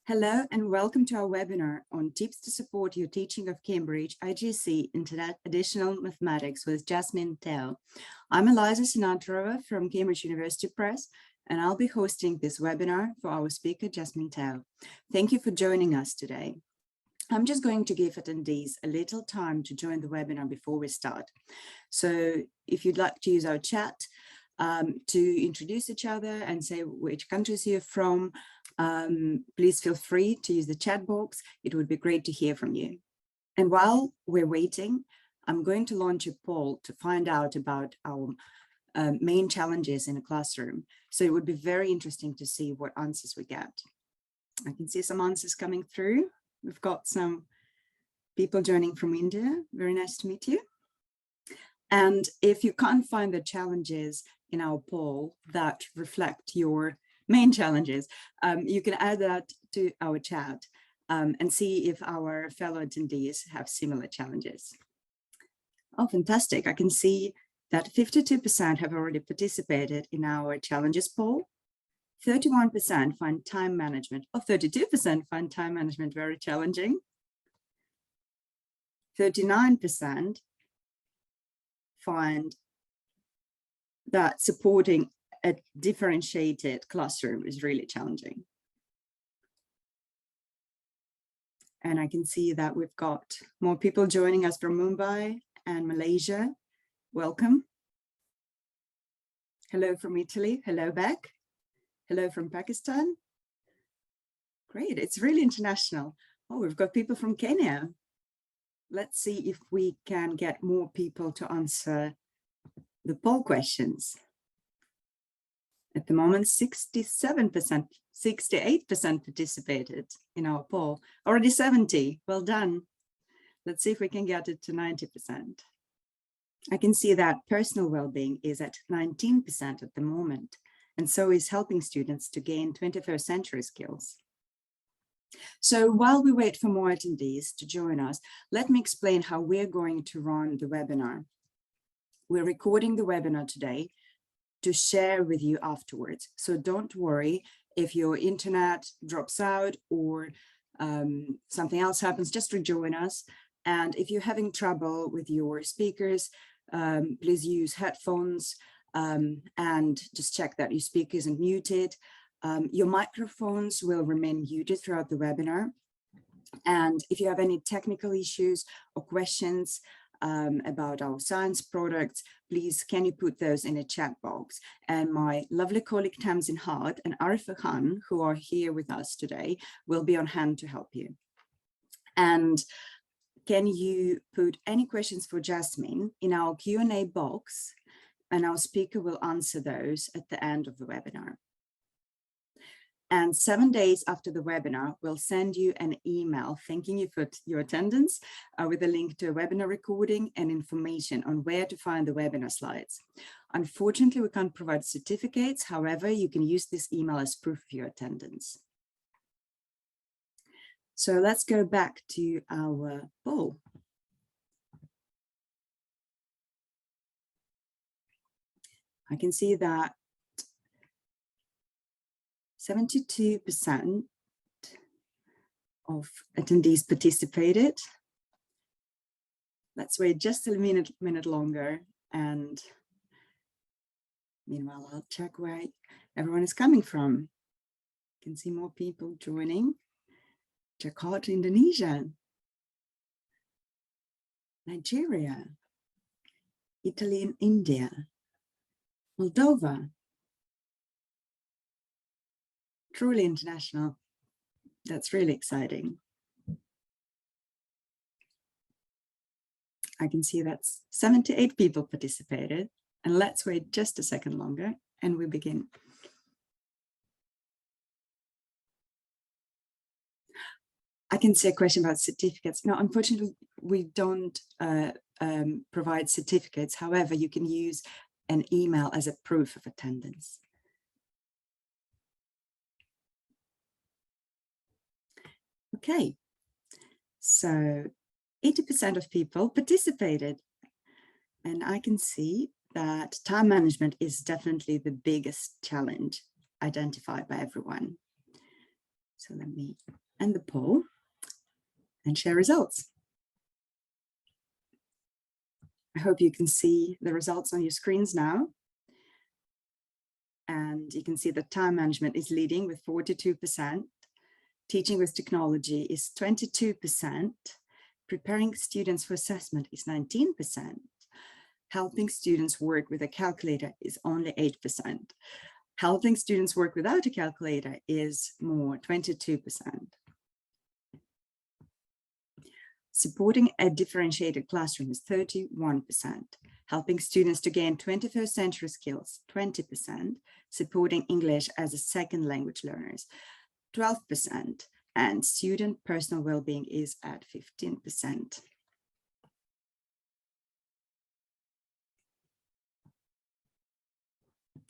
Hello and welcome to our webinar on tips to support your teaching of Cambridge IGCSE Additional Mathematics with Jasmine Teo. I'm Eliza Sinatrova from Cambridge University Press, and I'll be hosting this webinar for our speaker, Jasmine Teo. Thank you for joining us today. I'm just going to give attendees a little time to join the webinar before we start. So if you'd like to use our chat to introduce each other and say which countries you're from, please feel free to use the chat box. It would be great to hear from you. And while we're waiting, I'm going to launch a poll to find out about our main challenges in a classroom. So it would be very interesting to see what answers we get. I can see some answers coming through. We've got some people joining from India. Very nice to meet you. And if you can't find the challenges in our poll that reflect your main challenges, you can add that to our chat and see if our fellow attendees have similar challenges. Oh, fantastic. I can see that 52% have already participated in our challenges poll. 31% find time management, or 32% find time management very challenging. 39% find that supporting a differentiated classroom is really challenging. And I can see that we've got more people joining us from Mumbai and Malaysia. Welcome. Hello from Italy. Hello back. Hello from Pakistan. Great, it's really international. Oh, we've got people from Kenya. Let's see if we can get more people to answer the poll questions. At the moment, 67%, 68% participated in our poll. Already 70, well done. Let's see if we can get it to 90%. I can see that personal well-being is at 19% at the moment, and so is helping students to gain 21st century skills. So while we wait for more attendees to join us, let me explain how we're going to run the webinar. We're recording the webinar today to share with you afterwards. So don't worry if your internet drops out or something else happens, just rejoin us. And if you're having trouble with your speakers, please use headphones and just check that your speaker isn't muted. Your microphones will remain muted throughout the webinar. And if you have any technical issues or questions about our science products, please can you put those in a chat box, and my lovely colleague Tamsin Hart and Arifa Khan, who are here with us today, will be on hand to help you. And can you put any questions for Jasmine in our Q&A box, and our speaker will answer those at the end of the webinar. And 7 days after the webinar, we'll send you an email thanking you for your attendance with a link to a webinar recording and information on where to find the webinar slides. Unfortunately, we can't provide certificates. However, you can use this email as proof of your attendance. So let's go back to our poll. I can see that 72% of attendees participated. Let's wait just a minute longer, and meanwhile I'll check where everyone is coming from. I can see more people joining. Jakarta, Indonesia, Nigeria, Italy and India, Moldova. Truly international. That's really exciting. I can see that 78 people participated, and let's wait just a second longer and we begin. I can see a question about certificates. No, unfortunately, we don't provide certificates. However, you can use an email as a proof of attendance. Okay, so 80% of people participated, and I can see that time management is definitely the biggest challenge identified by everyone. So let me end the poll and share results. I hope you can see the results on your screens now. And you can see that time management is leading with 42%. Teaching with technology is 22%. Preparing students for assessment is 19%. Helping students work with a calculator is only 8%. Helping students work without a calculator is more, 22%. Supporting a differentiated classroom is 31%. Helping students to gain 21st century skills, 20%. Supporting English as a second language learners, 12%. And student personal well-being is at 15%.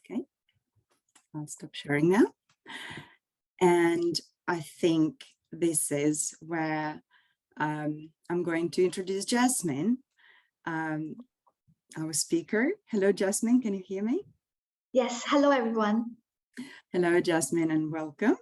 Okay, I'll stop sharing now. And I think this is where I'm going to introduce Jasmine, our speaker. Hello, Jasmine, can you hear me? Yes, hello, everyone. Hello, Jasmine, and welcome.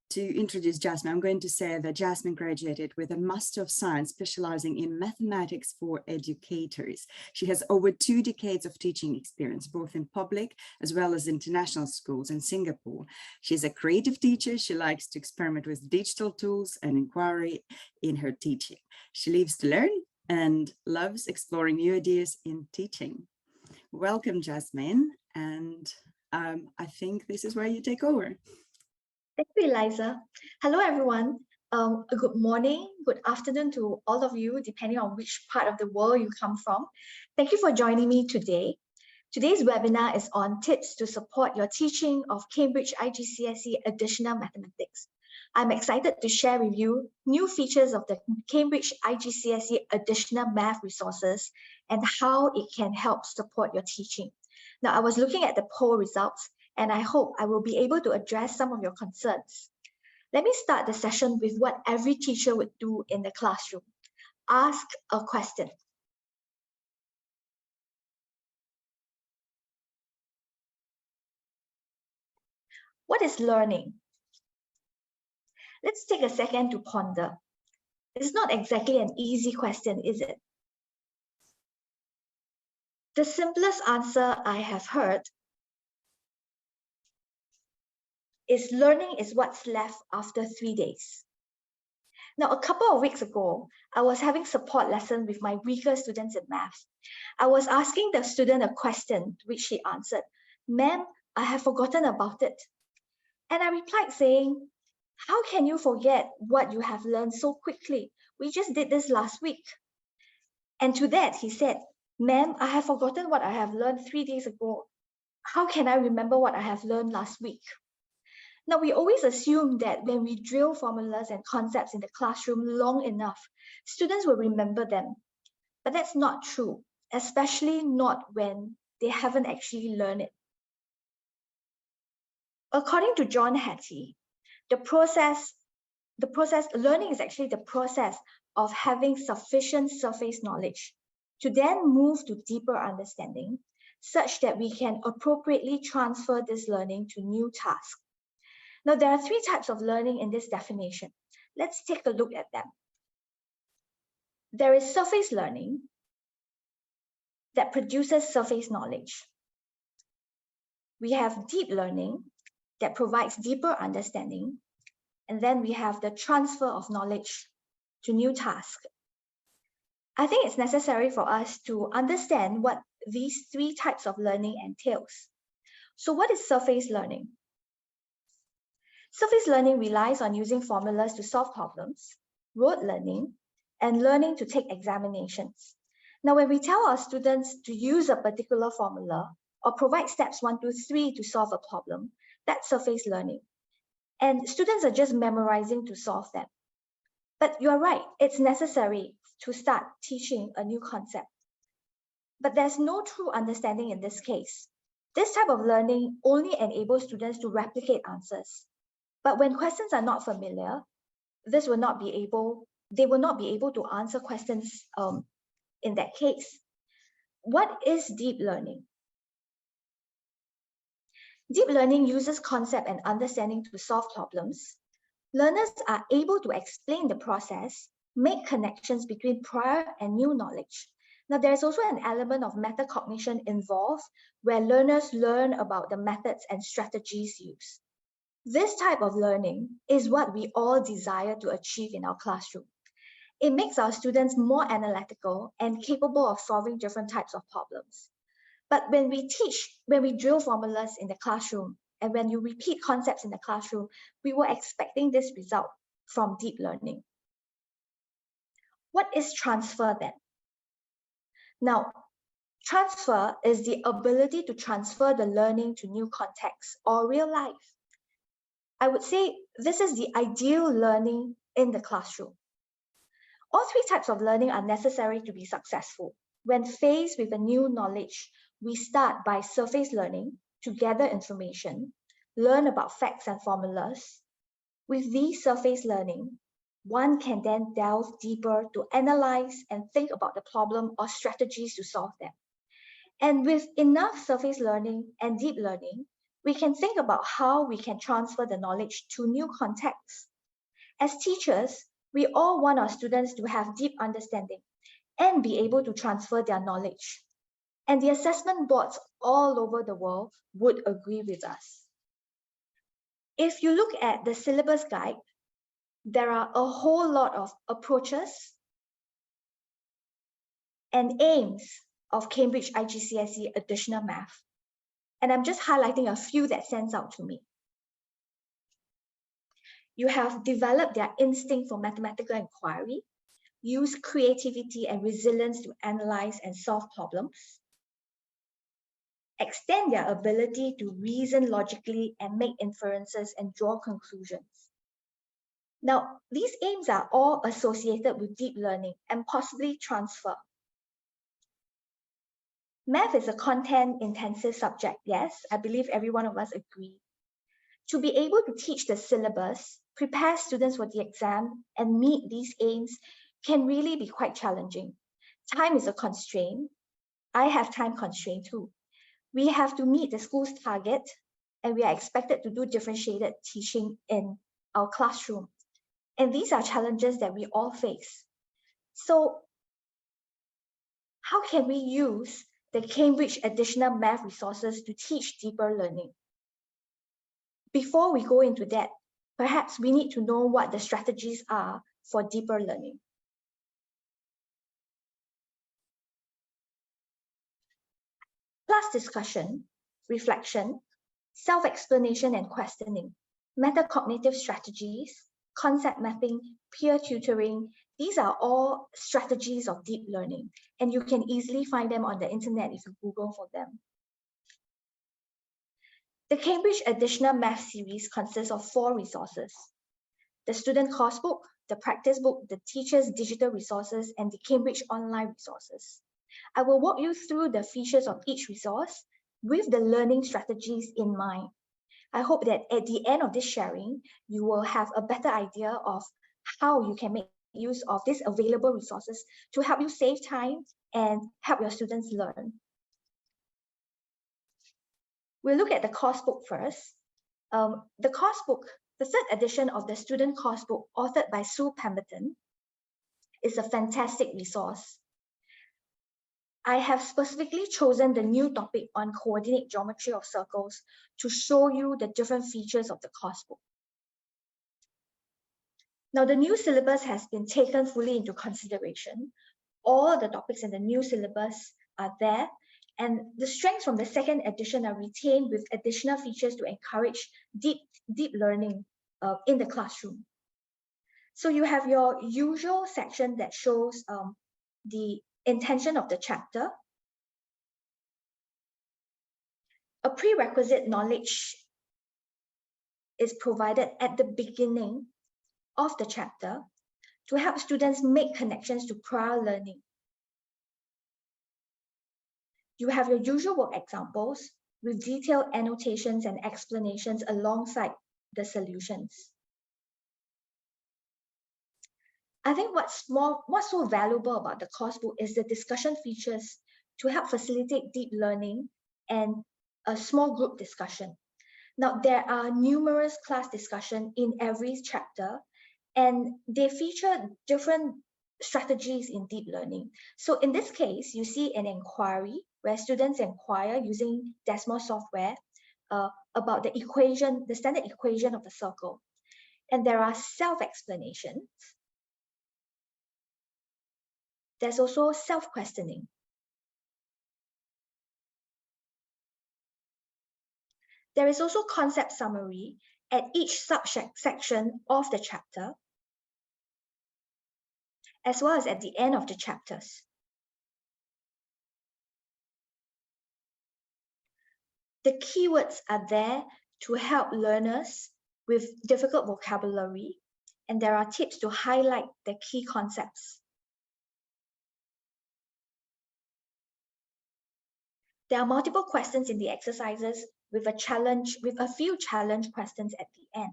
To introduce Jasmine, I'm going to say that Jasmine graduated with a Master of Science specializing in mathematics for educators. She has over 2 decades of teaching experience, both in public as well as international schools in Singapore. She's a creative teacher. She likes to experiment with digital tools and inquiry in her teaching. She lives to learn and loves exploring new ideas in teaching. Welcome, Jasmine, and I think this is where you take over. Thank you, Eliza. Hello, everyone. Good morning, good afternoon to all of you, depending on which part of the world you come from. Thank you for joining me today. Today's webinar is on tips to support your teaching of Cambridge IGCSE Additional Mathematics. I'm excited to share with you new features of the Cambridge IGCSE Additional Math resources and how it can help support your teaching. Now, I was looking at the poll results, and I hope I will be able to address some of your concerns. Let me start the session with what every teacher would do in the classroom. Ask a question. What is learning? Let's take a second to ponder. It's not exactly an easy question, is it? The simplest answer I have heard is learning is what's left after 3 days. Now, a couple of weeks ago, I was having support lesson with my weaker students in math. I was asking the student a question, which she answered, "Ma'am, I have forgotten about it." And I replied saying, "How can you forget what you have learned so quickly? We just did this last week." And to that, he said, "Ma'am, I have forgotten what I have learned 3 days ago. How can I remember what I have learned last week?" Now, we always assume that when we drill formulas and concepts in the classroom long enough, students will remember them. But that's not true, especially not when they haven't actually learned it. According to John Hattie, learning is actually the process of having sufficient surface knowledge to then move to deeper understanding, such that we can appropriately transfer this learning to new tasks. Now, there are 3 types of learning in this definition. Let's take a look at them. There is surface learning that produces surface knowledge. We have deep learning that provides deeper understanding. And then we have the transfer of knowledge to new tasks. I think it's necessary for us to understand what these 3 types of learning entails. So what is surface learning? Surface learning relies on using formulas to solve problems, rote learning, and learning to take examinations. Now, when we tell our students to use a particular formula or provide steps 1, 2, 3 to solve a problem, that's surface learning. And students are just memorizing to solve them. But you're right, it's necessary to start teaching a new concept. But there's no true understanding in this case. This type of learning only enables students to replicate answers. But when questions are not familiar, they will not be able to answer questions in that case. What is deep learning? Deep learning uses concept and understanding to solve problems. Learners are able to explain the process, make connections between prior and new knowledge. Now, there's also an element of metacognition involved, where learners learn about the methods and strategies used. This type of learning is what we all desire to achieve in our classroom. It makes our students more analytical and capable of solving different types of problems. But when we drill formulas in the classroom, and when you repeat concepts in the classroom, we were expecting this result from deep learning. What is transfer then? Now, transfer is the ability to transfer the learning to new contexts or real life. I would say this is the ideal learning in the classroom. All three types of learning are necessary to be successful. When faced with a new knowledge, we start by surface learning to gather information, learn about facts and formulas. With these surface learning, one can then delve deeper to analyze and think about the problem or strategies to solve them. And with enough surface learning and deep learning, we can think about how we can transfer the knowledge to new contexts. As teachers, we all want our students to have deep understanding and be able to transfer their knowledge. And the assessment boards all over the world would agree with us. If you look at the syllabus guide, there are a whole lot of approaches and aims of Cambridge IGCSE Additional Math. And I'm just highlighting a few that stands out to me. You have developed their instinct for mathematical inquiry, use creativity and resilience to analyze and solve problems, extend their ability to reason logically and make inferences and draw conclusions. Now, these aims are all associated with deep learning and possibly transfer. Math is a content-intensive subject, yes, I believe every one of us agree. To be able to teach the syllabus, prepare students for the exam, and meet these aims can really be quite challenging. Time is a constraint. I have time constraint too. We have to meet the school's target, and we are expected to do differentiated teaching in our classroom. And these are challenges that we all face. So how can we use the Cambridge Additional Math resources to teach deeper learning? Before we go into that, perhaps we need to know what the strategies are for deeper learning. Class discussion, reflection, self-explanation and questioning, metacognitive strategies, concept mapping, peer tutoring, these are all strategies of deep learning, and you can easily find them on the internet if you Google for them. The Cambridge Additional Math series consists of 4 resources: the student course book, the practice book, the teacher's digital resources, and the Cambridge online resources. I will walk you through the features of each resource with the learning strategies in mind. I hope that at the end of this sharing, you will have a better idea of how you can make use of these available resources to help you save time and help your students learn. We'll look at the course book first. The course book, the 3rd edition of the student course book, authored by Sue Pemberton, is a fantastic resource. I have specifically chosen the new topic on coordinate geometry of circles to show you the different features of the course book. Now, the new syllabus has been taken fully into consideration. All the topics in the new syllabus are there, and the strengths from the 2nd edition are retained with additional features to encourage deep learning in the classroom. So you have your usual section that shows the intention of the chapter, a prerequisite knowledge is provided at the beginning of the chapter to help students make connections to prior learning. You have your usual work examples with detailed annotations and explanations alongside the solutions. I think what's so valuable about the course book is the discussion features to help facilitate deep learning and a small group discussion. Now, there are numerous class discussions in every chapter, and they feature different strategies in deep learning. So in this case, you see an inquiry where students inquire using Desmos software about the equation, the standard equation of the circle. And there are self-explanations. There's also self-questioning. There is also concept summary at each subsection of the chapter, as well as at the end of the chapters. The keywords are there to help learners with difficult vocabulary, and there are tips to highlight the key concepts. There are multiple questions in the exercises with a few challenge questions at the end.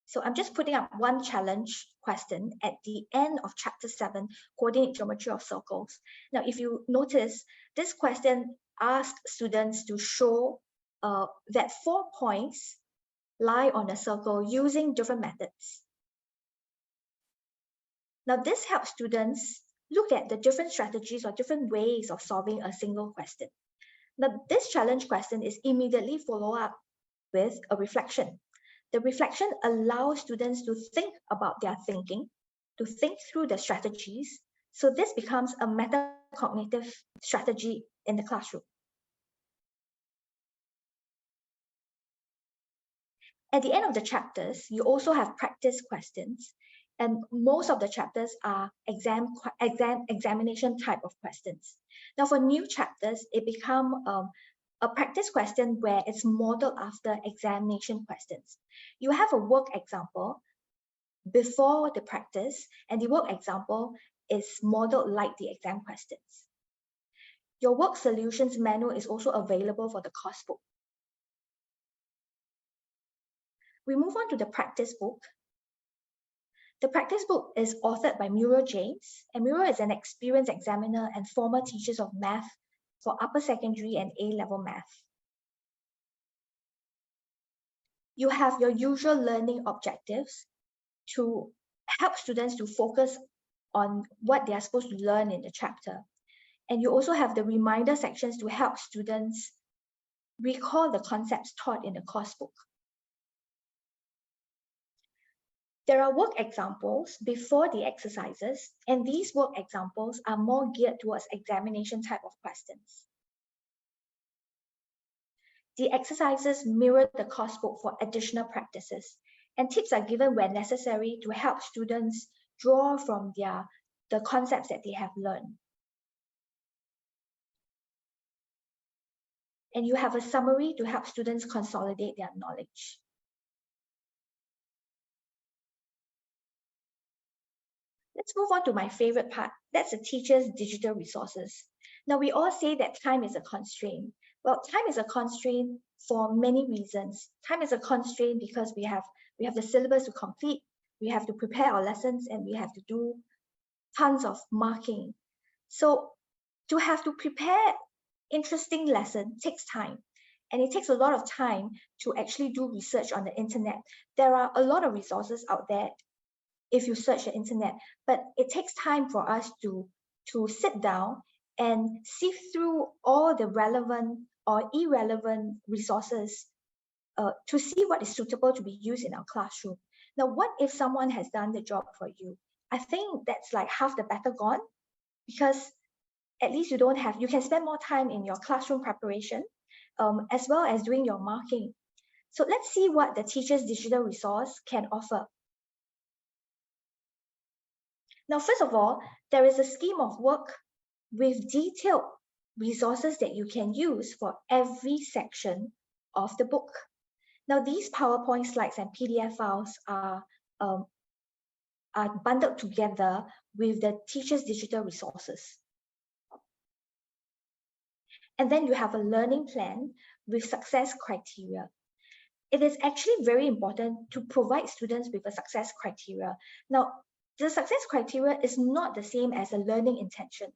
So I'm just putting up one challenge question at the end of chapter 7, coordinate geometry of circles. Now, if you notice, this question asks students to show that 4 points lie on a circle using different methods. Now, this helps students look at the different strategies or different ways of solving a single question. Now, this challenge question is immediately followed up with a reflection. The reflection allows students to think about their thinking, to think through the strategies. So this becomes a metacognitive strategy in the classroom. At the end of the chapters, you also have practice questions, and most of the chapters are examination type of questions. Now, for new chapters, it becomes a practice question where it's modeled after examination questions. You have a work example before the practice, and the work example is modeled like the exam questions. Your work solutions manual is also available for the course book. We move on to the practice book. The practice book is authored by Muriel James, and Muriel is an experienced examiner and former teachers of math for upper secondary and A-level math. You have your usual learning objectives to help students to focus on what they are supposed to learn in the chapter. And you also have the reminder sections to help students recall the concepts taught in the course book. There are work examples before the exercises, and these work examples are more geared towards examination type of questions. The exercises mirror the course book for additional practices, and tips are given where necessary to help students draw from the concepts that they have learned. And you have a summary to help students consolidate their knowledge. Let's move on to my favorite part. That's the teacher's digital resources. Now, we all say that time is a constraint. Well, time is a constraint for many reasons. Time is a constraint because we have the syllabus to complete, we have to prepare our lessons, and we have to do tons of marking. So to have to prepare interesting lesson takes time. And it takes a lot of time to actually do research on the internet. There are a lot of resources out there if you search the internet, but it takes time for us to sit down and sift through all the relevant or irrelevant resources to see what is suitable to be used in our classroom. Now, what if someone has done the job for you? I think that's like half the battle gone, because at least you can spend more time in your classroom preparation as well as doing your marking. So let's see what the teacher's digital resource can offer. Now, first of all, there is a scheme of work with detailed resources that you can use for every section of the book. Now, these PowerPoint slides and PDF files are bundled together with the teacher's digital resources. And then you have a learning plan with success criteria. It is actually very important to provide students with a success criteria. Now, the success criteria is not the same as a learning intention.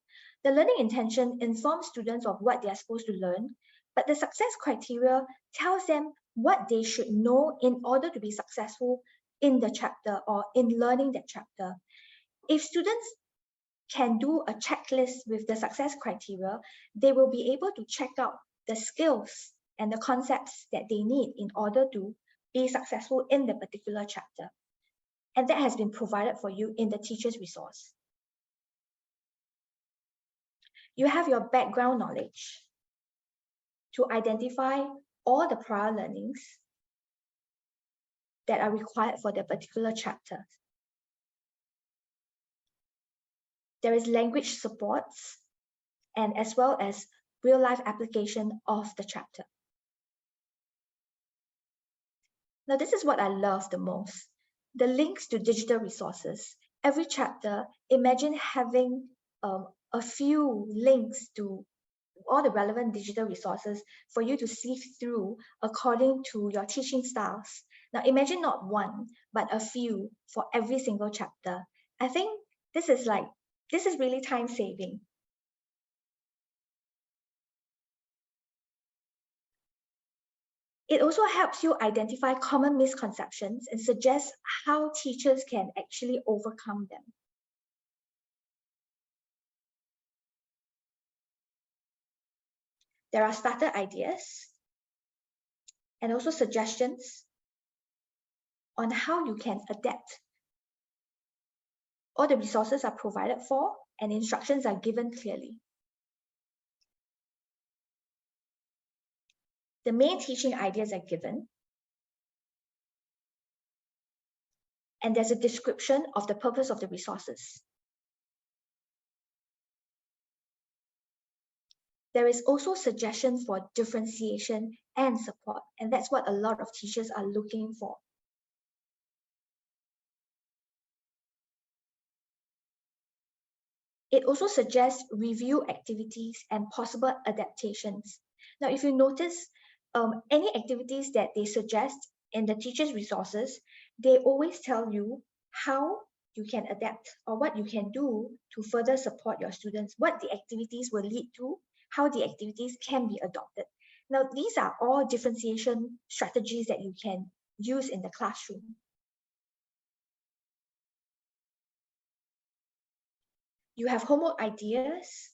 The learning intention informs students of what they are supposed to learn, but the success criteria tells them what they should know in order to be successful in the chapter or in learning that chapter. If students can do a checklist with the success criteria, they will be able to check out the skills and the concepts that they need in order to be successful in the particular chapter. And that has been provided for you in the teacher's resource. You have your background knowledge to identify all the prior learnings that are required for the particular chapter. There is language supports and as well as real-life application of the chapter. Now, this is what I love the most. The links to digital resources. Every chapter, imagine having a few links to all the relevant digital resources for you to sift through according to your teaching styles. Now, imagine not one, but a few for every single chapter. I think this is really time saving. It also helps you identify common misconceptions and suggest how teachers can actually overcome them. There are starter ideas and also suggestions on how you can adapt. All the resources are provided for and instructions are given clearly. The main teaching ideas are given. And there's a description of the purpose of the resources. There is also suggestions for differentiation and support, and that's what a lot of teachers are looking for. It also suggests review activities and possible adaptations. Now, if you notice, any activities that they suggest in the teacher's resources, they always tell you how you can adapt or what you can do to further support your students, what the activities will lead to, how the activities can be adopted. Now, these are all differentiation strategies that you can use in the classroom. You have homework ideas.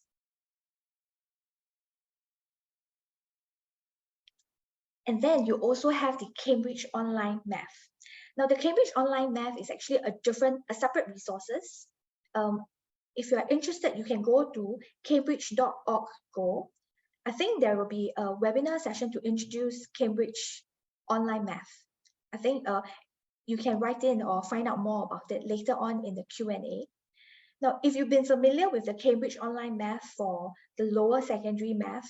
And then you also have the Cambridge Online Math. Now, the Cambridge Online Math is actually a separate resources. If you are interested, you can go to cambridge.org. I think there will be a webinar session to introduce Cambridge Online Math. I think you can write in or find out more about it later on in the Q&A. Now, if you've been familiar with the Cambridge Online Math for the lower secondary math,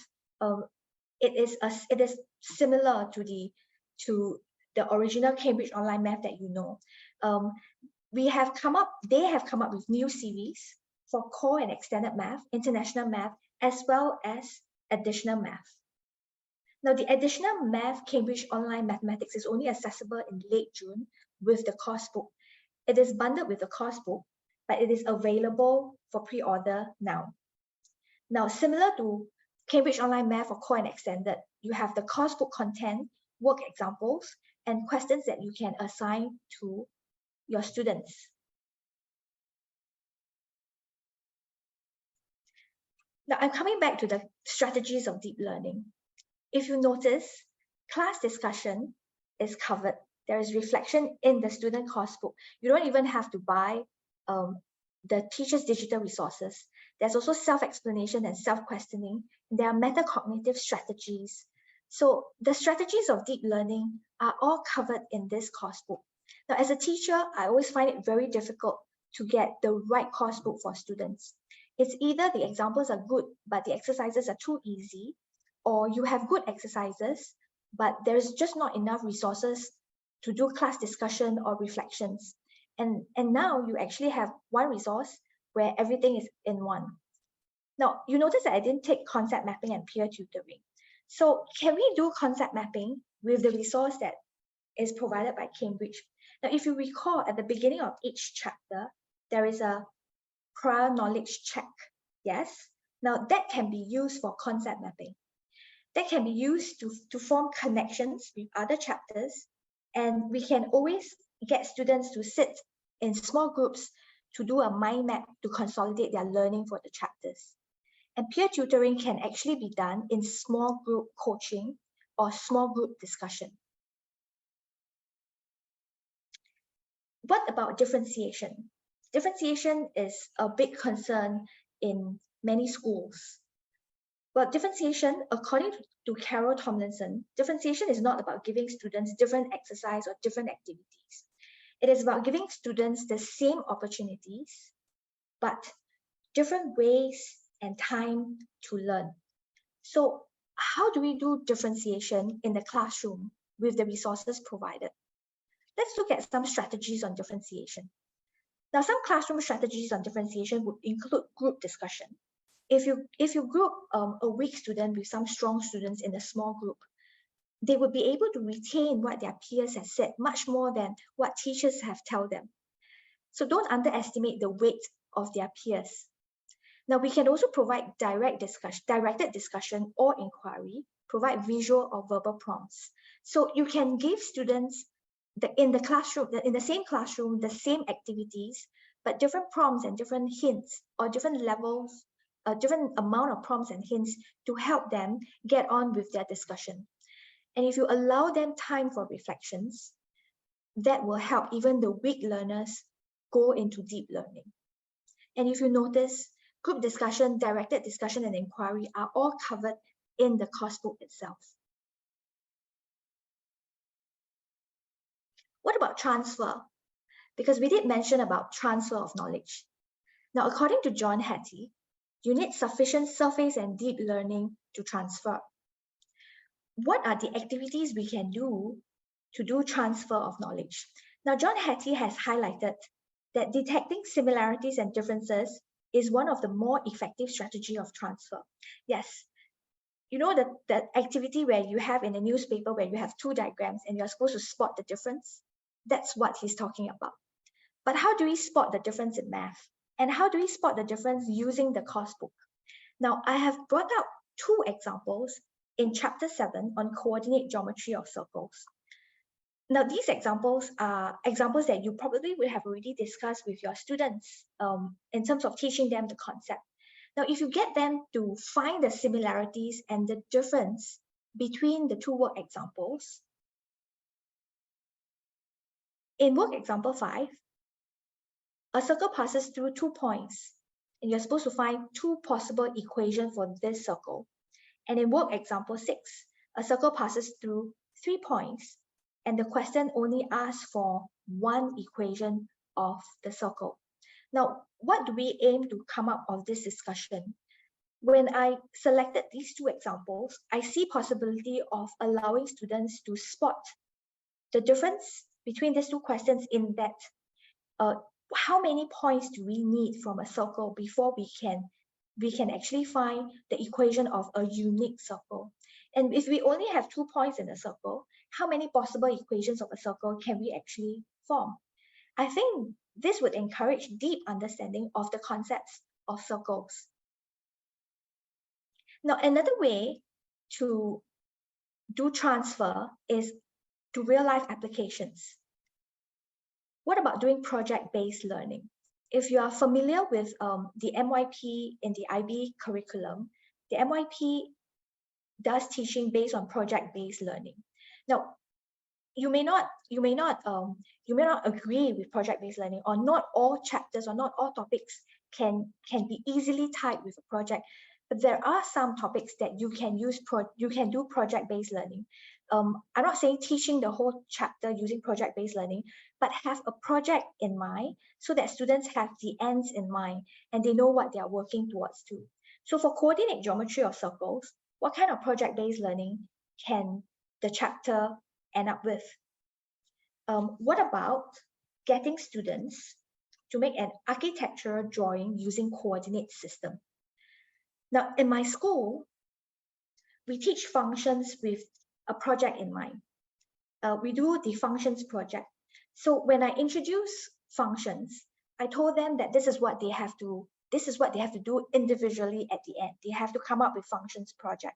it is similar to the original Cambridge Online Math that you know. They have come up with new series for core and extended math, international math, as well as additional math. Now, the additional math Cambridge Online Mathematics is only accessible in late June with the course book. It is bundled with the course book, but it is available for pre-order now. Now, similar to Cambridge Online Math for core and extended, you have the course book content, work examples, and questions that you can assign to your students. Now, I'm coming back to the strategies of deep learning. If you notice, class discussion is covered. There is reflection in the student course book. You don't even have to buy the teacher's digital resources. There's also self-explanation and self-questioning. There are metacognitive strategies. So the strategies of deep learning are all covered in this course book. Now, as a teacher, I always find it very difficult to get the right course book for students. It's either the examples are good, but the exercises are too easy, or you have good exercises, but there's just not enough resources to do class discussion or reflections. And now you actually have one resource where everything is in one. Now, you notice that I didn't take concept mapping and peer tutoring. So can we do concept mapping with the resource that is provided by Cambridge? Now, if you recall, at the beginning of each chapter, there is a prior knowledge check. Yes. Now, that can be used for concept mapping. that can be used to form connections with other chapters. And we can always get students to sit in small groups to do a mind map to consolidate their learning for the chapters. And peer tutoring can actually be done in small group coaching or small group discussion. What about differentiation? Differentiation is a big concern in many schools. Well, differentiation, according to Carol Tomlinson, differentiation is not about giving students different exercise or different activities. It is about giving students the same opportunities, but different ways and time to learn. So how do we do differentiation in the classroom with the resources provided? Let's look at some strategies on differentiation. Now, some classroom strategies on differentiation would include group discussion. If you group a weak student with some strong students in a small group, they would be able to retain what their peers have said much more than what teachers have told them. So don't underestimate the weight of their peers. Now, we can also provide directed discussion or inquiry, provide visual or verbal prompts. So you can give students in the same classroom, the same activities, but different prompts and different hints or different levels, a different amount of prompts and hints to help them get on with their discussion. And if you allow them time for reflections, that will help even the weak learners go into deep learning. And if you notice, group discussion, directed discussion, and inquiry are all covered in the course book itself. What about transfer? Because we did mention about transfer of knowledge. Now, according to John Hattie, you need sufficient surface and deep learning to transfer. What are the activities we can do to do transfer of knowledge? Now, John Hattie has highlighted that detecting similarities and differences is one of the more effective strategy of transfer. Yes, you know that activity where you have in a newspaper where you have two diagrams and you're supposed to spot the difference? That's what he's talking about. But how do we spot the difference in math? And how do we spot the difference using the course book? Now, I have brought out two examples in chapter 7 on coordinate geometry of circles. Now, these examples are examples that you probably would have already discussed with your students in terms of teaching them the concept. Now, if you get them to find the similarities and the difference between the two work examples, in work example 5, a circle passes through 2 points, and you're supposed to find 2 possible equations for this circle. And in work example 6, a circle passes through 3 points, and the question only asks for 1 equation of the circle. Now, what do we aim to come up of this discussion? When I selected these 2 examples, I see possibility of allowing students to spot the difference between these 2 questions in that how many points do we need from a circle before we can actually find the equation of a unique circle. And if we only have 2 points in a circle, how many possible equations of a circle can we actually form? I think this would encourage deep understanding of the concepts of circles. Now, another way to do transfer is to real-life applications. What about doing project-based learning? If you are familiar with the MYP in the IB curriculum, the MYP does teaching based on project-based learning. Now, you may not agree with project-based learning, or not all chapters or not all topics can be easily tied with a project. But there are some topics that you can do project-based learning. I'm not saying teaching the whole chapter using project-based learning, but have a project in mind so that students have the ends in mind and they know what they are working towards too. So for coordinate geometry of circles, what kind of project-based learning can the chapter end up with? What about getting students to make an architectural drawing using coordinate system? Now, in my school, we teach functions with a project in mind. We do the functions project. So when I introduce functions, I told them that this is what they have to do individually at the end. They have to come up with functions project.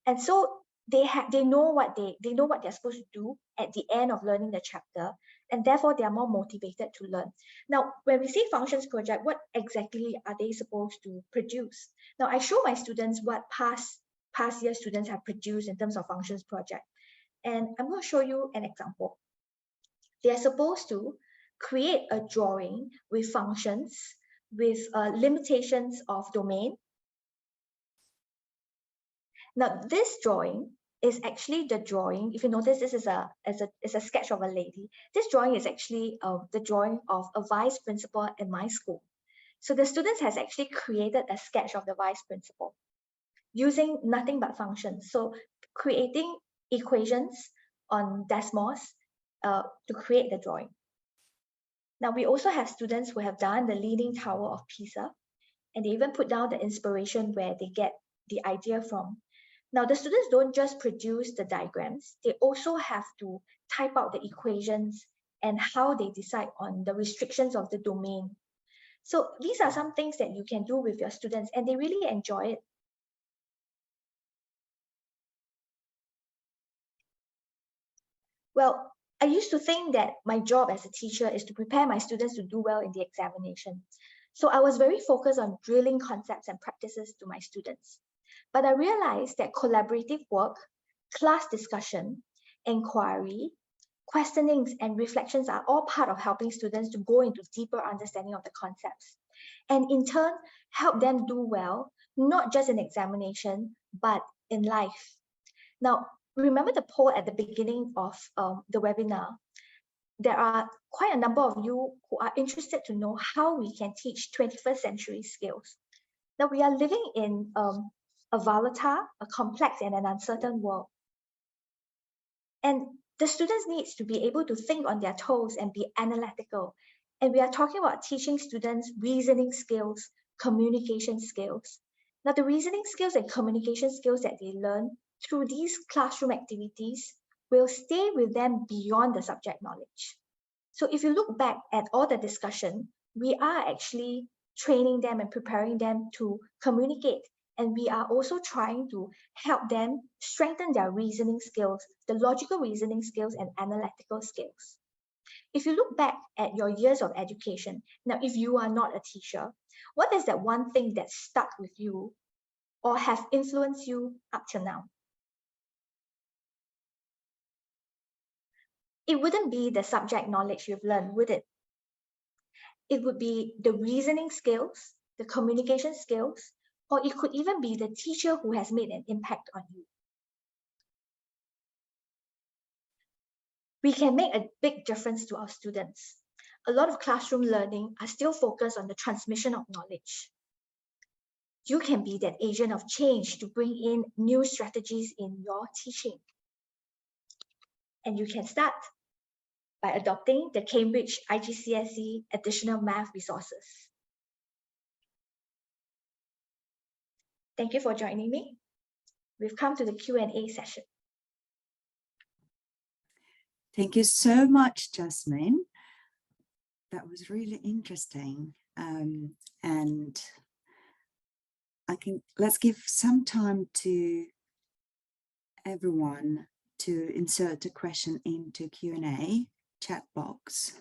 And so they know what they're supposed to do at the end of learning the chapter, and therefore they are more motivated to learn. Now, when we say functions project, what exactly are they supposed to produce? Now, I show my students what past year students have produced in terms of functions project, and I'm going to show you an example. They are supposed to create a drawing with functions, with limitations of domain. Now, this drawing is actually the drawing. If you notice, this is a sketch of a lady. This drawing is actually the drawing of a vice principal in my school. So the students has actually created a sketch of the vice principal using nothing but functions. So creating equations on Desmos to create the drawing. Now, we also have students who have done the Leaning Tower of Pisa, and they even put down the inspiration where they get the idea from. Now, the students don't just produce the diagrams, they also have to type out the equations and how they decide on the restrictions of the domain. So these are some things that you can do with your students, and they really enjoy it. Well, I used to think that my job as a teacher is to prepare my students to do well in the examination. So I was very focused on drilling concepts and practices to my students. But I realized that collaborative work, class discussion, inquiry, questionings, and reflections are all part of helping students to go into deeper understanding of the concepts, and in turn, help them do well, not just in examination, but in life. Now, remember the poll at the beginning of the webinar. There are quite a number of you who are interested to know how we can teach 21st century skills. Now, we are living in a volatile, a complex, and an uncertain world. And the students need to be able to think on their toes and be analytical. And we are talking about teaching students reasoning skills, communication skills. Now, the reasoning skills and communication skills that they learn through these classroom activities will stay with them beyond the subject knowledge. So if you look back at all the discussion, we are actually training them and preparing them to communicate. And we are also trying to help them strengthen their reasoning skills, the logical reasoning skills and analytical skills. If you look back at your years of education, now if you are not a teacher, what is that one thing that stuck with you or have influenced you up till now? It wouldn't be the subject knowledge you've learned, would it? It would be the reasoning skills, the communication skills, or it could even be the teacher who has made an impact on you. We can make a big difference to our students. A lot of classroom learning are still focused on the transmission of knowledge. You can be that agent of change to bring in new strategies in your teaching. And you can start by adopting the Cambridge IGCSE Additional Math resources. Thank you for joining me. We've come to the Q&A session. Thank you so much, Jasmine. That was really interesting. And let's give some time to everyone to insert a question into Q&A chat box.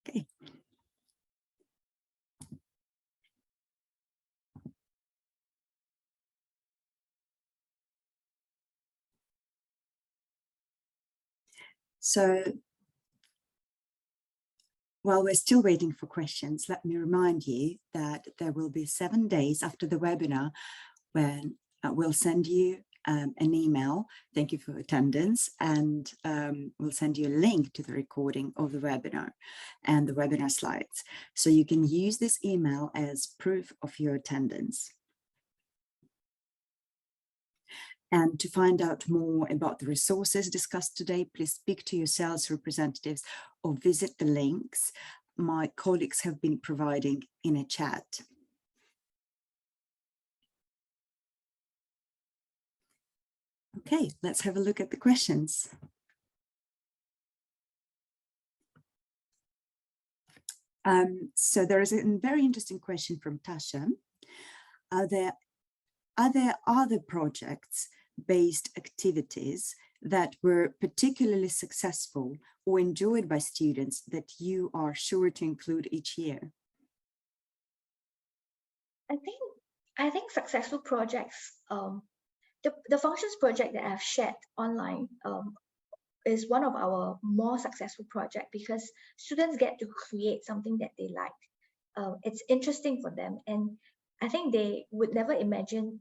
Okay. So while we're still waiting for questions, let me remind you that there will be 7 days after the webinar when we'll send you an email. Thank you for attendance, and we'll send you a link to the recording of the webinar and the webinar slides. So you can use this email as proof of your attendance. And to find out more about the resources discussed today, please speak to your sales representatives or visit the links my colleagues have been providing in a chat. Okay, let's have a look at the questions. So there is a very interesting question from Tasha. Are there other projects-based activities that were particularly successful or enjoyed by students that you are sure to include each year? I think successful projects, the functions project that I've shared online is one of our more successful projects because students get to create something that they like. It's interesting for them, and I think they would never imagine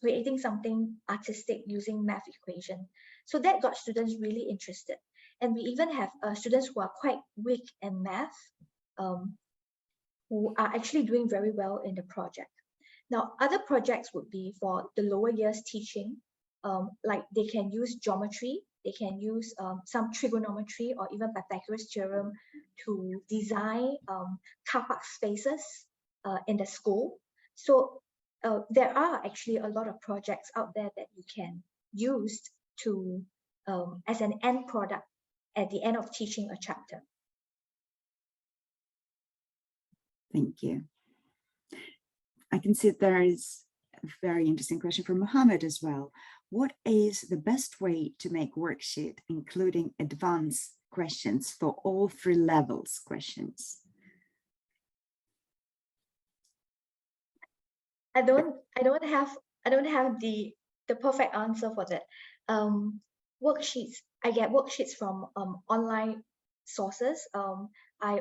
creating something artistic using math equation. So that got students really interested. And we even have students who are quite weak in math, who are actually doing very well in the project. Now, other projects would be for the lower years teaching, like they can use geometry, they can use some trigonometry or even Pythagoras theorem to design car park spaces in the school. So there are actually a lot of projects out there that you can use to as an end product at the end of teaching a chapter. Thank you. I can see there is a very interesting question from Mohammed as well. What is the best way to make worksheet including advanced questions for all 3 levels questions? I don't have the perfect answer for that. Worksheets, I get worksheets from online sources. I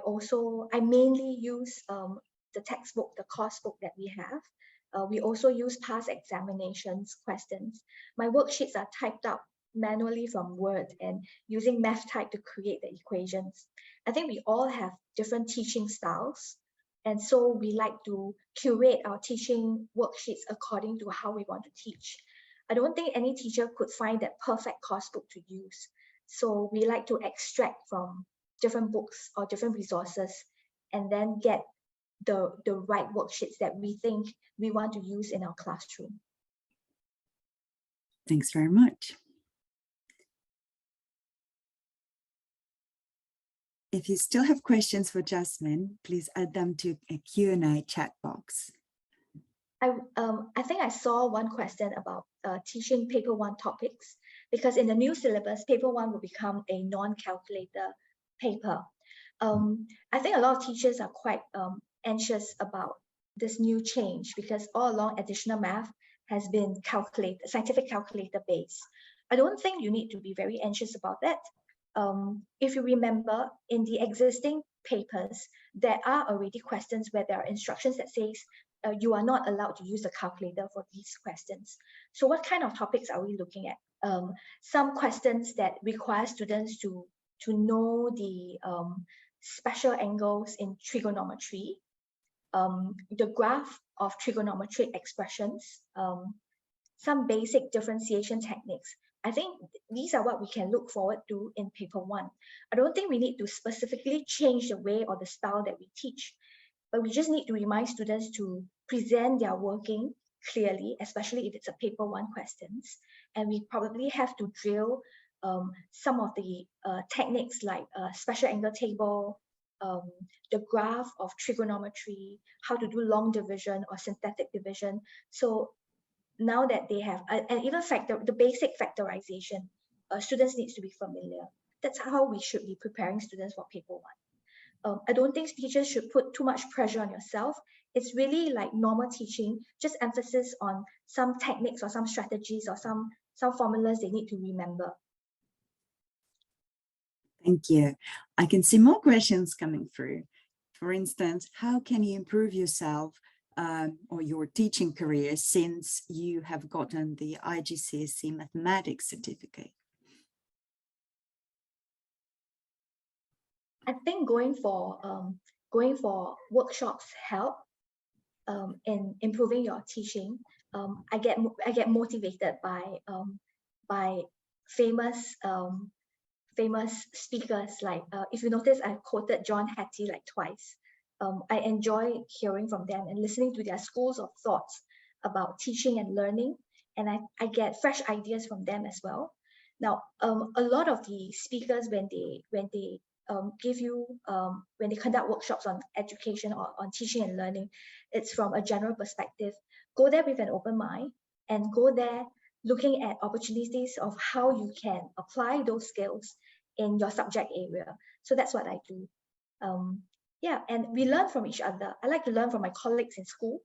mainly use the textbook, the course book that we have. We also use past examinations questions. My worksheets are typed up manually from Word and using math type to create the equations. I think we all have different teaching styles. And so we like to curate our teaching worksheets according to how we want to teach. I don't think any teacher could find that perfect course book to use. So we like to extract from different books or different resources and then get the right worksheets that we think we want to use in our classroom. Thanks very much. If you still have questions for Jasmine, please add them to a Q&A chat box. I think I saw one question about teaching paper 1 topics, because in the new syllabus, paper 1 will become a non-calculator paper. I think a lot of teachers are quite anxious about this new change because all along additional math has been scientific calculator based. I don't think you need to be very anxious about that. If you remember, in the existing papers, there are already questions where there are instructions that says you are not allowed to use a calculator for these questions. So what kind of topics are we looking at? Some questions that require students to know the special angles in trigonometry, the graph of trigonometric expressions, some basic differentiation techniques. I think these are what we can look forward to in paper 1. I don't think we need to specifically change the way or the style that we teach, but we just need to remind students to present their working clearly, especially if it's a paper 1 questions. And we probably have to drill some of the techniques like special angle table, the graph of trigonometry, how to do long division or synthetic division. So now that they have, and even the basic factorization, students need to be familiar. That's how we should be preparing students for paper 1. I don't think teachers should put too much pressure on yourself. It's really like normal teaching, just emphasis on some techniques or some strategies or some formulas they need to remember. Thank you. I can see more questions coming through. For instance, how can you improve yourself or your teaching career since you have gotten the IGCSE Mathematics certificate? I think going for workshops help in improving your teaching. I get motivated by famous speakers. Like if you notice, I quoted John Hattie like twice. I enjoy hearing from them and listening to their schools of thoughts about teaching and learning, and I get fresh ideas from them as well. Now, a lot of the speakers, when they give you, when they conduct workshops on education or on teaching and learning, it's from a general perspective. Go there with an open mind and go there looking at opportunities of how you can apply those skills in your subject area. So that's what I do. Yeah, and we learn from each other. I like to learn from my colleagues in school.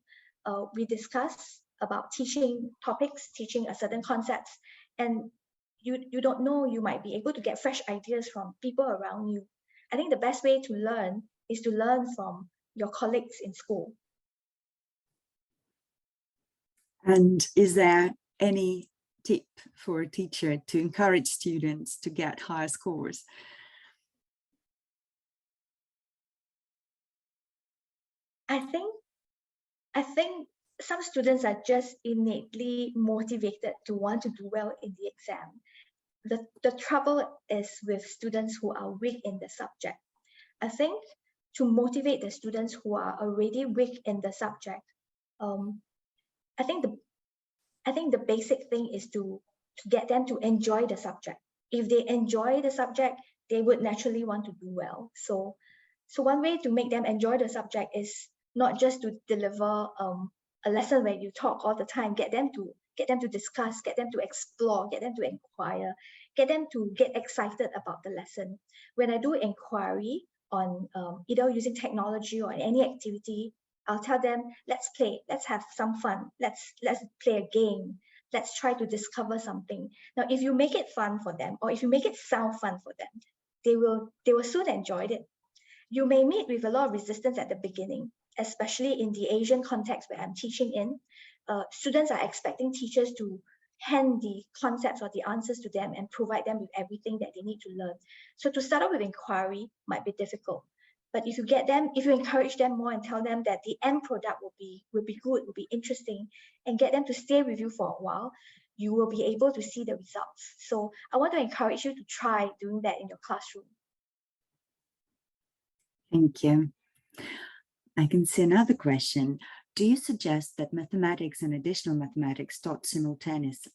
We discuss about teaching topics, teaching a certain concepts, and you don't know, you might be able to get fresh ideas from people around you. I think the best way to learn is to learn from your colleagues in school. And is there any tip for a teacher to encourage students to get higher scores? I think some students are just innately motivated to want to do well in the exam. The trouble is with students who are weak in the subject. I think to motivate the students who are already weak in the subject, I think the basic thing is to get them to enjoy the subject. If they enjoy the subject, they would naturally want to do well. So one way to make them enjoy the subject is not just to deliver a lesson where you talk all the time. Get them to discuss, get them to explore, get them to inquire, get them to get excited about the lesson. When I do inquiry on either using technology or any activity, I'll tell them, let's play, let's have some fun, let's play a game, let's try to discover something. Now, if you make it fun for them, or if you make it sound fun for them, they will soon enjoy it. You may meet with a lot of resistance at the beginning, especially in the Asian context where I'm teaching in. Students are expecting teachers to hand the concepts or the answers to them and provide them with everything that they need to learn. So to start off with inquiry might be difficult. But if you encourage them more and tell them that the end product will be good, will be interesting, and get them to stay with you for a while, you will be able to see the results. So I want to encourage you to try doing that in your classroom. Thank you. I can see another question. Do you suggest that mathematics and additional mathematics are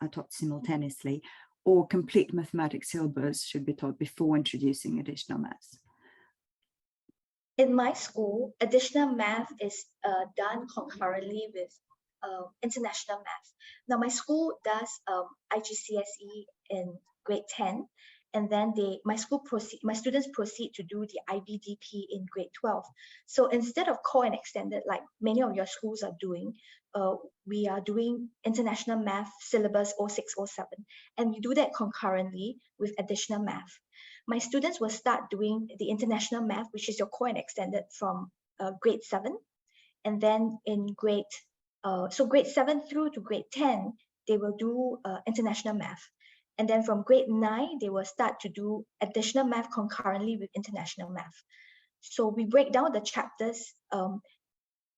taught simultaneously, or complete mathematics syllabus should be taught before introducing additional maths? In my school, additional math is done concurrently with international math. Now, my school does IGCSE in grade 10, and then my students proceed to do the IBDP in grade 12. So instead of core and extended, like many of your schools are doing, we are doing international math syllabus 0607, and we do that concurrently with additional math. My students will start doing the international math, which is your core and extended, from grade 7. And then in grade 7 through to grade 10, they will do international math. And then from grade 9, they will start to do additional math concurrently with international math. So we break down the chapters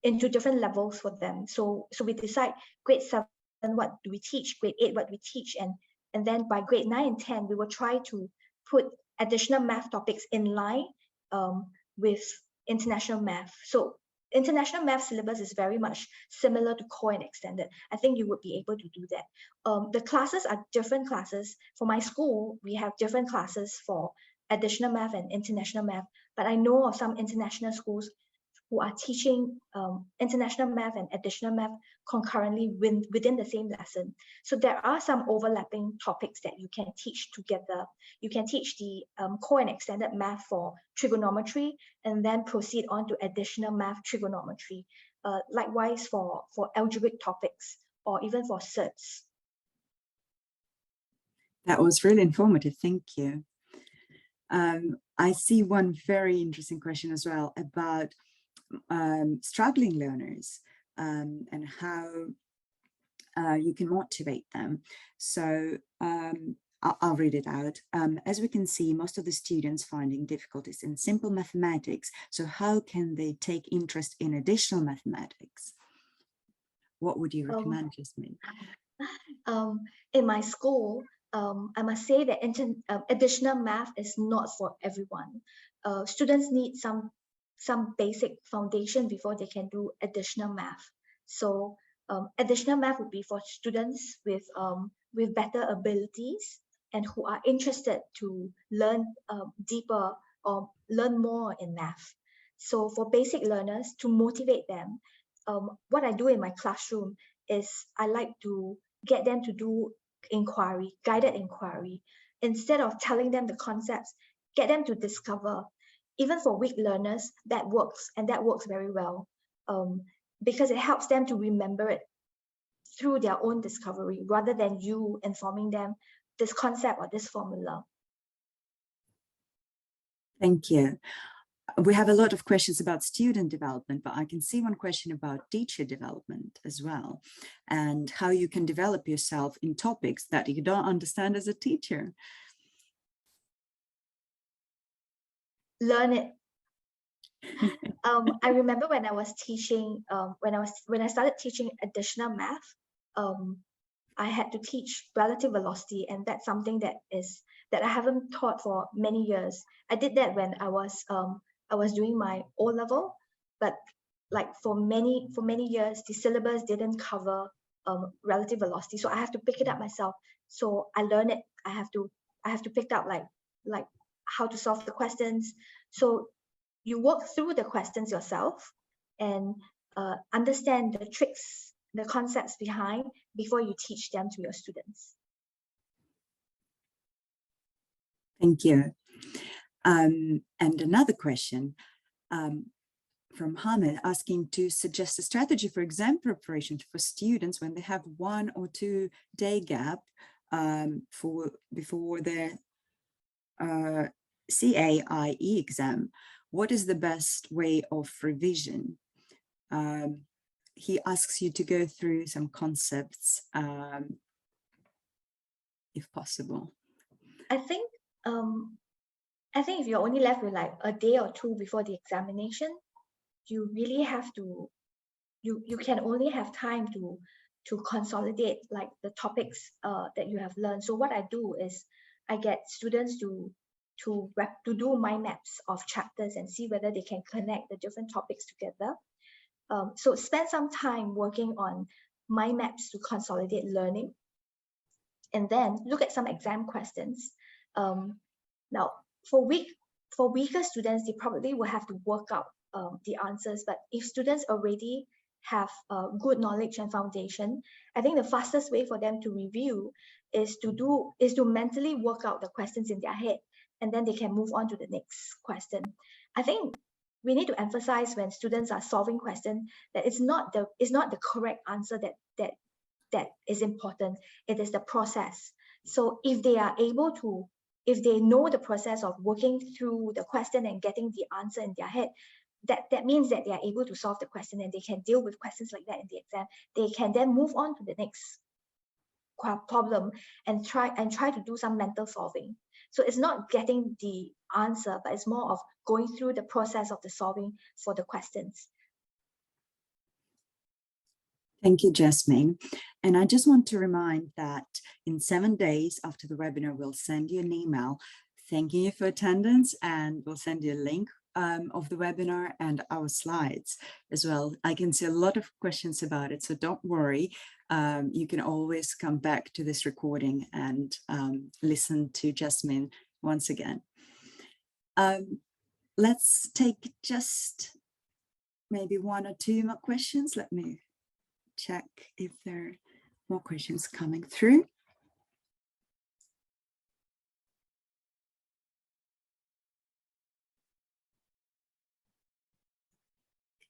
into different levels for them. So we decide grade 7, what do we teach? Grade 8, what do we teach? And then by grade 9 and 10, we will try to put additional math topics in line with international math. So international math syllabus is very much similar to core and extended. I think you would be able to do that. The classes are different classes. For my school, we have different classes for additional math and international math, but I know of some international schools who are teaching international math and additional math concurrently within the same lesson. So there are some overlapping topics that you can teach together. You can teach the core and extended math for trigonometry, and then proceed on to additional math trigonometry. Likewise for algebraic topics, or even for certs. That was really informative, thank you. I see one very interesting question as well about struggling learners and how you can motivate them. So I'll read it out. As we can see, most of the students finding difficulties in simple mathematics. So how can they take interest in additional mathematics? What would you recommend, Jasmine? In my school, I must say that additional math is not for everyone. Students need some basic foundation before they can do additional math. So additional math would be for students with better abilities and who are interested to learn deeper or learn more in math. So for basic learners, to motivate them, what I do in my classroom is I like to get them to do inquiry, guided inquiry. Instead of telling them the concepts, get them to discover. Even for weak learners, that works, and that works very well, because it helps them to remember it through their own discovery rather than you informing them this concept or this formula. Thank you. We have a lot of questions about student development, but I can see one question about teacher development as well, and how you can develop yourself in topics that you don't understand as a teacher. Learn it. I remember when I was teaching, when I started teaching additional math, I had to teach relative velocity, and that's something that I haven't taught for many years. I did that when I was doing my O-level, but like for many years, the syllabus didn't cover relative velocity, so I have to pick it up myself. So I learn it. I have to pick up like how to solve the questions. So you work through the questions yourself and understand the tricks, the concepts behind before you teach them to your students. Thank you. And another question from Hamid, asking to suggest a strategy for exam preparation for students when they have 1 or 2 day gap before their CAIE exam. What is the best way of revision? He asks you to go through some concepts, if possible. I think if you're only left with like a day or 2 before the examination, you really have to, you can only have time to consolidate like the topics that you have learned. So what I do is I get students to do mind maps of chapters and see whether they can connect the different topics together. So spend some time working on mind maps to consolidate learning, and then look at some exam questions. Now, for weaker students, they probably will have to work out the answers. But if students already have good knowledge and foundation, I think the fastest way for them to review is to mentally work out the questions in their head, and then they can move on to the next question. I think we need to emphasize when students are solving questions that it's not the correct answer that is important. It is the process. So if they are able to, if they know the process of working through the question and getting the answer in their head, that means that they are able to solve the question and they can deal with questions like that in the exam. They can then move on to the next problem and try to do some mental solving. So it's not getting the answer, but it's more of going through the process of the solving for the questions. Thank you, Jasmine. And I just want to remind that in 7 days after the webinar, we'll send you an email thanking you for attendance, and we'll send you a link of the webinar and our slides as well. I can see a lot of questions about it, so don't worry. You can always come back to this recording and listen to Jasmine once again. Let's take just maybe 1 or 2 more questions. Let me check if there are more questions coming through.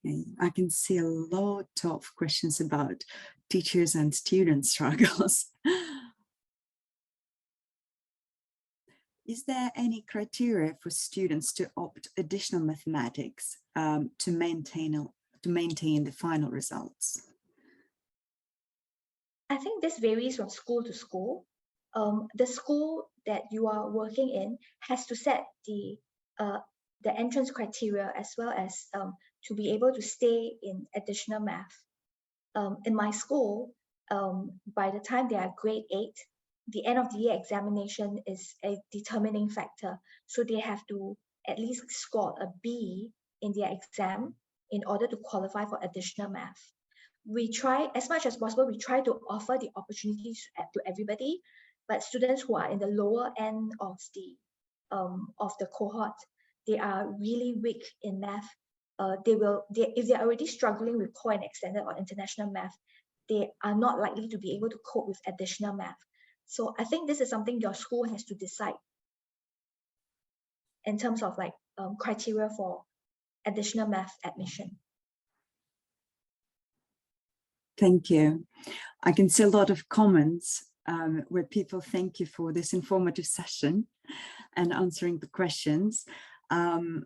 Okay, I can see a lot of questions about teachers and student struggles. Is there any criteria for students to opt additional mathematics to maintain the final results? I think this varies from school to school. The school that you are working in has to set the entrance criteria as well as to be able to stay in additional math. In my school, by the time they are grade 8, the end of the year examination is a determining factor. So they have to at least score a B in their exam in order to qualify for additional math. We try as much as possible, we try to offer the opportunities to everybody, but students who are in the lower end of the cohort, they are really weak in math, if they're already struggling with core and extended or international math, they are not likely to be able to cope with additional math. So I think this is something your school has to decide in terms of like criteria for additional math admission. Thank you. I can see a lot of comments where people thank you for this informative session and answering the questions. And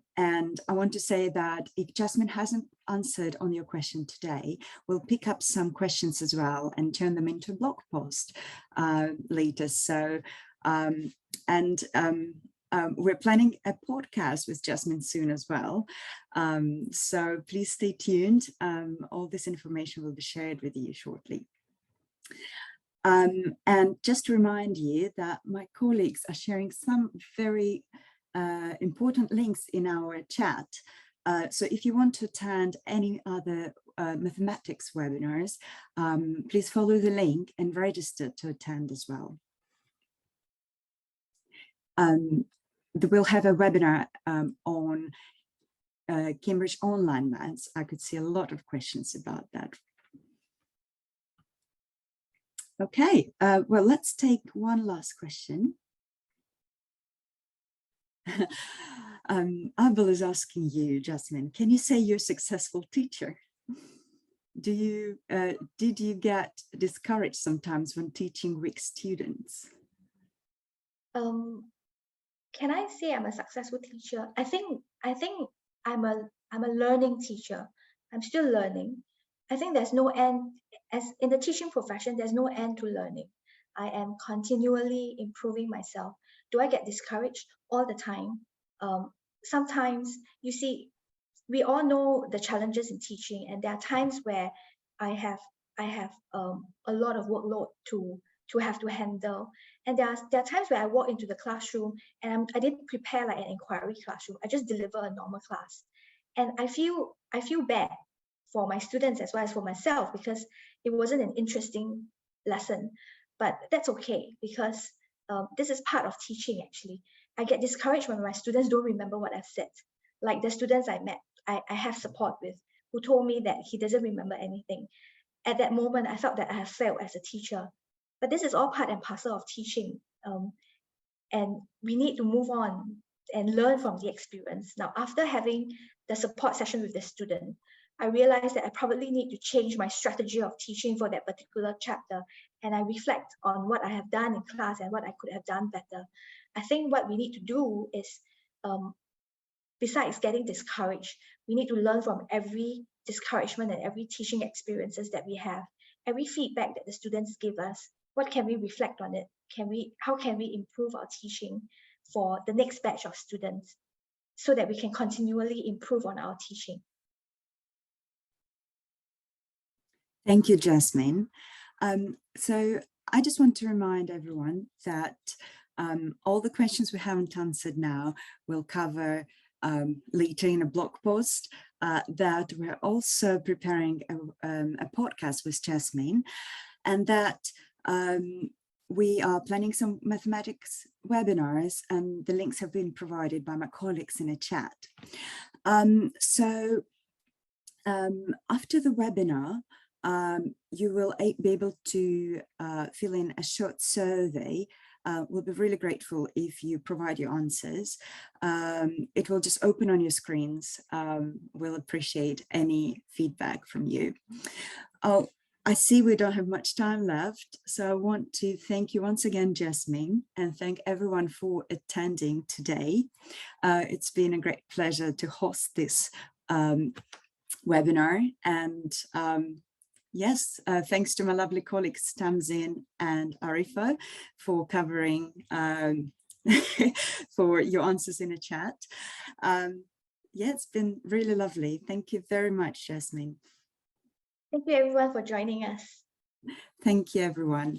I want to say that if Jasmine hasn't answered on your question today, we'll pick up some questions as well and turn them into a blog post later. So, we're planning a podcast with Jasmine soon as well. So please stay tuned. All this information will be shared with you shortly. And just to remind you that my colleagues are sharing some very important links in our chat. So if you want to attend any other mathematics webinars, please follow the link and register to attend as well. We'll have a webinar on Cambridge Online Maths. I could see a lot of questions about that. Okay, well, let's take one last question. Abel is asking you, Jasmine, can you say you're a successful teacher? Did you get discouraged sometimes when teaching weak students? Can I say I'm a successful teacher? I think I'm a learning teacher. I'm still learning. I think there's no end, as in the teaching profession, there's no end to learning. I am continually improving myself. Do I get discouraged? All the time. Sometimes, you see, we all know the challenges in teaching, and there are times where I have a lot of workload to have to handle. And there are times where I walk into the classroom and I didn't prepare like an inquiry classroom. I just deliver a normal class. And I feel bad for my students as well as for myself, because it wasn't an interesting lesson. But that's okay, because this is part of teaching actually. I get discouraged when my students don't remember what I've said. Like the students I met, I have support with, who told me that he doesn't remember anything. At that moment, I felt that I have failed as a teacher. But this is all part and parcel of teaching. And we need to move on and learn from the experience. Now, after having the support session with the student, I realized that I probably need to change my strategy of teaching for that particular chapter. And I reflect on what I have done in class and what I could have done better. I think what we need to do is, besides getting discouraged, we need to learn from every discouragement and every teaching experiences that we have, every feedback that the students give us. What can we reflect on it? How can we improve our teaching for the next batch of students so that we can continually improve on our teaching? Thank you, Jasmine. So I just want to remind everyone that all the questions we haven't answered now we'll cover later in a blog post, that we're also preparing a podcast with Jasmine, and that we are planning some mathematics webinars, and the links have been provided by my colleagues in a chat. So after the webinar, you will be able to fill in a short survey. We'll be really grateful if you provide your answers. It will just open on your screens. We'll appreciate any feedback from you. Oh, I see we don't have much time left, so I want to thank you once again, Jasmine, and thank everyone for attending today. It's been a great pleasure to host this webinar, and yes, thanks to my lovely colleagues Tamzin and Arifa for covering, for your answers in the chat. Yeah, it's been really lovely. Thank you very much, Jasmine. Thank you everyone for joining us. Thank you, everyone.